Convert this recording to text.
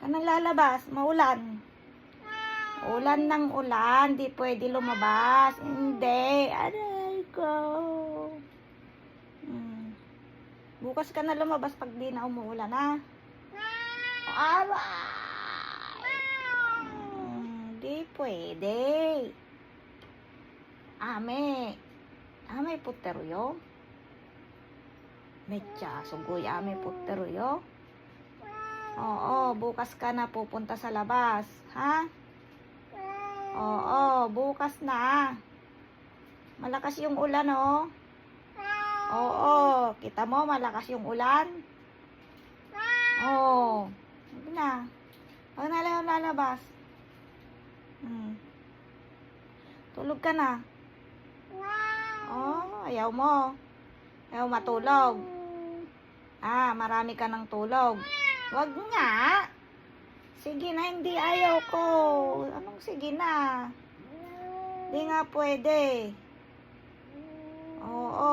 Anong lalabas? Maulan. Ulan ng ulan. Di pwede lumabas. Hindi. Aray ko. Bukas ka na lumabas pag di na umuulan, ha? Aray! Di pwede. Ame. Ame puteruyo. Mecha, sugoy ame puteruyo. Oo, bukas ka na pupunta sa labas, ha? Oo, bukas na. Malakas yung ulan, oh. Oo, kita mo malakas yung ulan? Oo. Hindi na. Huwag na lang lalabas. Tulog ka na. Oh, ayaw mo. Ayaw matulog. Marami ka ng tulog. Wag nga. Sige na, hindi ayaw ko. Anong sige na? Hindi nga pwede. Oo.